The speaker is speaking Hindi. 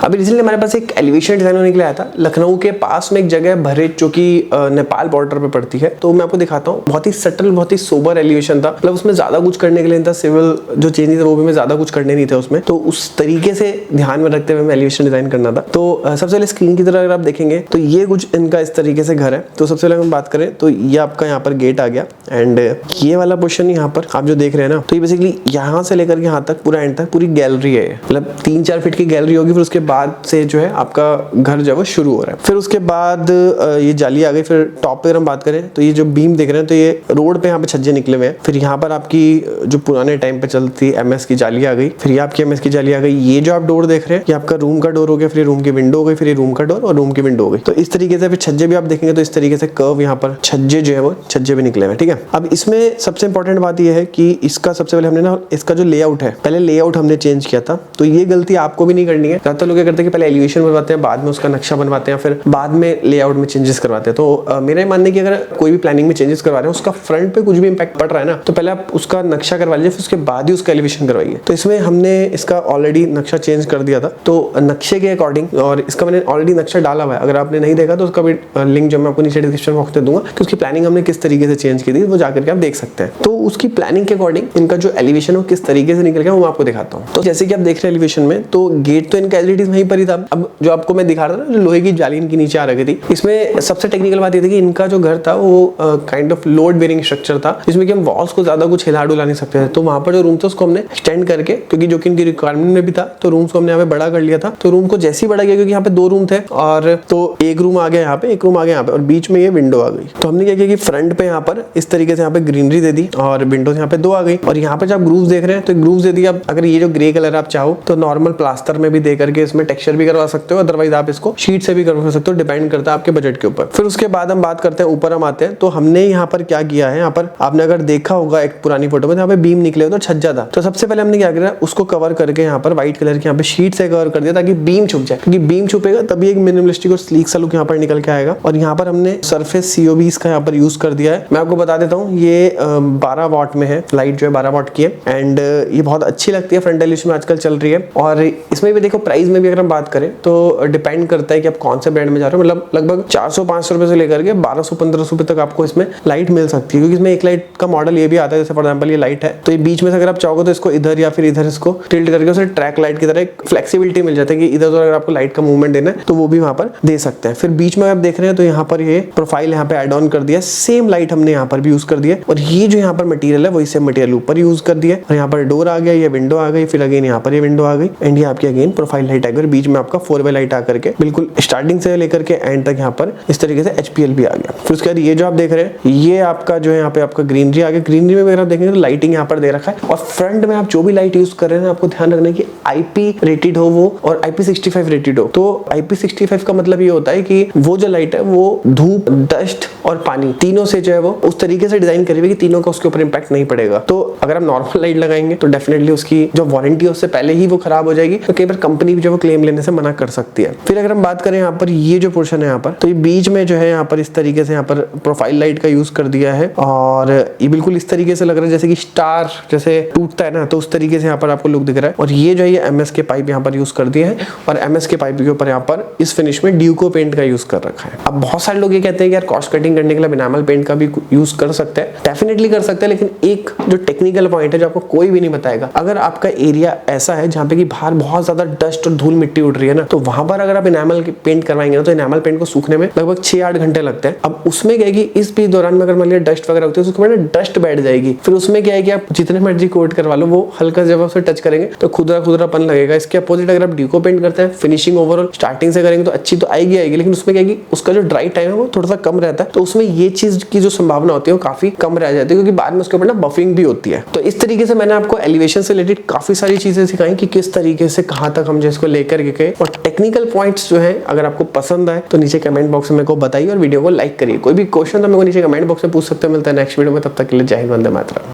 अभी रिसेंटली हमारे पास एक एलिवेशन डिजाइन होने के लिए आया था लखनऊ के पास में एक जगह भरेच जो कि नेपाल बॉर्डर पे पड़ती है। तो मैं आपको दिखाता हूँ, बहुत ही सटल बहुत ही सोबर एलिवेशन था, मतलब उसमें ज्यादा कुछ करने के लिए था, सिविल जो चेंजेस है वो भी में ज्यादा कुछ करने नहीं थे उसमें, तो उस तरीके से ध्यान में रखते हुए हमें एलिवेशन डिजाइन करना था। तो सबसे पहले स्क्रीन की तरह अगर आप देखेंगे तो ये कुछ इनका इस तरीके से घर है। तो सबसे पहले हम बात करें तो ये आपका यहाँ पर गेट आ गया एंड ये वाला पोर्शन यहाँ पर आप जो देख रहे हैं ना, तो ये बेसिकली यहाँ से लेकर के यहाँ तक पूरा एंड तक पूरी गैलरी है, मतलब 3-4 फीट की गैलरी होगी। फिर उसके बाद से जो है आपका घर जो है वो शुरू हो रहा है। फिर उसके बाद ये जाली आ गई। फिर टॉप पे अगर हम बात करें तो ये जो बीम देख रहे हैं तो ये रोड पे यहाँ पे छज्जे निकले हुए हैं। फिर यहाँ पर आपकी जो पुराने टाइम पे चलती एमएस की जाली आ गई। फिर ये आपकी एमएस की जाली आ गई। ये जो आप डोर देख रहे हैं ये आपका रूम का डोर हो गया, फिर रूम की विंडो हो गई, फिर ये रूम का डोर और रूम की विंडो हो गई। तो इस तरीके से फिर छज्जे भी आप देखेंगे तो इस तरीके से कर्व यहाँ पर छज्जे जो है वो छज्जे भी निकले हुए हैं। ठीक है, अब इसमें सबसे इंपॉर्टेंट बात यह है कि इसका सबसे पहले हमने ना इसका जो लेआउट है, पहले लेआउट हमने चेंज किया था। तो ये गलती आपको भी नहीं करनी है। ज्यादातर लोग क्या करते हैं कि पहले एलिवेशन बनवाते हैं, बाद में उसका नक्शा बनवाते हैं, फिर बाद में लेआउट में चेंजेस करवाते हैं। तो मेरा मानना है कि अगर कोई भी प्लानिंग में चेंजेस करवा रहे हैं, उसका फ्रंट पे कुछ भी इंपैक्ट पड़ रहा है ना, तो पहले आप उसका नक्शा करवा लीजिए, फिर उसके बाद ही उसका एलिवेशन करवाइए। तो इसमें हमने इसका ऑलरेडी नक्शा चेंज कर दिया था। तो नक्शे के अकॉर्डिंग, और इसका मैंने ऑलरेडी नक्शा डाला हुआ है, अगर आपने नहीं देखा तो उसका भी लिंक जो मैं आपको नीचे डिस्क्रिप्शन बॉक्स में दूंगा कि उसकी प्लानिंग हमने किस तरीके से चेंज की थी, वो जाकर के आप देख सकते हैं। तो उसकी प्लानिंग के अकॉर्डिंग इनका जो एलिवेशन है किस तरीके से निकल गया वो मैं आपको दिखाता हूँ। तो जैसे कि आप देख रहे हैं एलिवेशन में, तो गेट तो इनका एज इट इज वहीं पर ही था। अब जो आपको मैं दिखा रहा था ना, लोहे की जाली इनकी नीचे आ रही थी, इसमें सबसे टेक्निकल बात ये थी कि इनका जो घर था वो kind of load bearing structure था, जिसमें कि हम वॉल्स को ज्यादा कुछ हिला डुला नहीं सकते थे। तो वहां पर जो रूम था उसको हमने एक्सटेंड करके, क्योंकि जो कि इनकी रिक्वायरमेंट में भी था, तो रूम्स को हमने यहाँ पे बड़ा कर लिया था। तो रूम को जैसे ही बड़ा किया, क्योंकि यहाँ पे 2 रूम थे, और तो एक रूम आ गया यहाँ पे, एक रूम आ गया यहाँ पे, और बीच में ये विंडो आ गई। तो हमने क्या किया कि फ्रंट पे यहाँ पर इस तरीके से यहाँ पे ग्रीनरी दे दी, और विंडोज यहाँ पे 2 आ गई। और यहाँ पे जब आप ग्रूव्स देख रहे हैं तो ग्रूव्स दे दिया। अगर ये जो ग्रे कलर आप चाहो तो नॉर्मल प्लास्टर में भी दे करके इसमें टेक्सचर भी करवा सकते हो, अदरवाइज आप इसको शीट से भी करवा सकते हो, डिपेंड करता है आपके बजट के ऊपर। फिर उसके बाद हम बात करते हैं, ऊपर हम आते हैं। तो हमने यहाँ पर क्या किया है, यहाँ पर आपने अगर देखा होगा एक पुरानी फोटो में, यहाँ पे बीम निकले हो तो छज्जा था। तो सबसे पहले हमने क्या किया, उसको कवर करके यहाँ पर व्हाइट कलर की यहाँ पे शीट से कवर कर दिया ताकि बीम छुप जाए, क्योंकि बीम छुपेगा तभी एक मिनिमलिस्टिक और स्लीक सा लुक यहाँ पर निकल के आएगा। और यहाँ पर हमने सरफेस COBs का यहाँ पर यूज कर दिया है। मैं आपको बता देता हूँ, ये 12 वाट में है, लाइट जो है 12 वाट की है, एंड ये बहुत अच्छी लगती है, फ्रंट एलिवेशन में आजकल चल रही है। और इसमें भी देखो प्राइस में भी अगर हम बात करें तो डिपेंड करता है कि आप कौन से ब्रांड में जा रहे हो, मतलब लगभग 400-500 रुपए से लेकर के 1200-1500 रुपए तक आपको इसमें लाइट मिल सकती है। क्योंकि इसमें एक लाइट का मॉडल ये भी आता है, जैसे फॉर एग्जांपल ये लाइट है, तो ये बीच में से अगर आप चाहोगे तो इसको इधर या फिर इधर इसको टिल्ट करके उसे ट्रैक लाइट की तरह एक फ्लेक्सिबिलिटी मिल जाती है कि इधर उधर अगर आपको लाइट का मूवमेंट देना है तो वो भी वहां पर दे सकते हैं। फिर बीच में आप देख रहे हैं तो यहाँ पर ये प्रोफाइल यहाँ पे एड ऑन कर दिया, सेम लाइट हमने यहाँ पर भी यूज कर दिया, और ये जो यहाँ पर मटेरियल है वही सेम मटेरियल ऊपर यूज कर दिया। और यहाँ पर डोर आ गया, ये विंडो आ गई, फिर अगेन यहाँ पर ये विंडो आ गई, एंड ये आपकी अगेन प्रोफाइल लाइट आ गई। बीच में आपका 4-वे लाइट आ करके बिल्कुल स्टार्टिंग से लेकर के एंड तक यहाँ पर इस तरीके से HPL भी आ गया। फिर उसके बाद ये जो आप देख रहे हैं ये आपका जो है यहाँ पे आपका ग्रीनरी आ गया। ग्रीनरी में अगर आप देखेंगे तो लाइटिंग यहाँ पर दे रखा है, और फ्रंट में आप जो भी लाइट यूज कर रहे हैं आपको ध्यान रखना है कि IP रेटेड हो वो, और IP65 रेटेड हो। तो IP65 का मतलब ये होता है कि वो जो लाइट है वो धूप, डस्ट और पानी तीनों से जो है वो उस तरीके से डिजाइन करी हुई कि तीनों का उसके ऊपर इंपैक्ट नहीं पड़ेगा। तो अगर आप नॉर्मल लाइट लगाएंगे तो डेफिनेटली उसकी जो वारंटी है उससे पहले ही वो खराब हो जाएगी, तो कई बार कंपनी भी जो वो क्लेम लेने से मना कर सकती है। फिर अगर हम बात करें यहाँ पर ये जो पोर्शन है यहाँ पर, तो ये बीच में जो है यहाँ पर इस तरीके से यहाँ पर प्रोफाइल लाइट का यूज कर दिया है, और ये बिल्कुल इस तरीके से लग रहा है जैसे कि स्टार जैसे टूटता है ना, तो उस तरीके से यहाँ पर आपको लुक दिख रहा है। और ये जो है ये MS के पाइप यहाँ पर यूज कर दिए हैं, और MS के पाइप के ऊपर यहाँ पर इस फिनिश में ड्यूको पेंट का यूज कर रखा है। अब बहुत सारे लोग ये कहते हैं कि यार कॉस्ट कटिंग करने के लिए एनामल पेंट का भी यूज कर सकते हैं, डेफिनेटली कर सकते हैं, लेकिन एक जो टेक्निकल पॉइंट है जो आपको कोई भी नहीं बताएगा, अगर आपका एरिया ऐसा है जहाँ पे कि बाहर बहुत ज्यादा डस्ट और धूल मिट्टी उड़ रही है ना, तो वहां पर अगर आप एनामल पेंट करवाएंगे ना, तो एनामल पेंट को सूखने में लगभग 6-8 घंटे लगते हैं। अब उसमें क्या है कि इस बीच दौरान में अगर मान लिया डस्ट वगैरह होती है, उसमें डस्ट बैठ जाएगी, फिर उसमें क्या है कि आप जितने मर्जी कोट करवा लो, वो हल्का जब उसे टच करेंगे तो खुदरा-खुदरापन लगेगा। इसके अपोजिट अगर आप ड्यूको पेंट करते हैं, फिनिशिंग ओवरऑल स्टार्टिंग से करेंगे तो अच्छी तो आएगी, लेकिन उसमें क्या है कि उसका जो ड्राई टाइम है वो थोड़ा सा कम रहता है, तो उसमें ये चीज की जो संभावना होती है वो काफी कम रह जाती है, क्योंकि बाद में उसके ऊपर ना बफिंग भी होती है। तो इस तरीके से मैंने आपको एलिवेशन से रिलेटेड काफी सारी चीजें सिखाई कि किस तरीके से कहां तक हम जिसको लेकर के गए, और टेक्निकल पॉइंट्स जो है अगर आपको पसंद आए तो नीचे कमेंट बॉक्स में मेरे को बताइए, और वीडियो को लाइक करिए। कोई भी क्वेश्चन तो मेरे को नीचे कमेंट बॉक्स में पूछ सकते हो। मिलता है नेक्स्ट वीडियो में, तब तक के लिए जय हिंद, वंदे मातरम।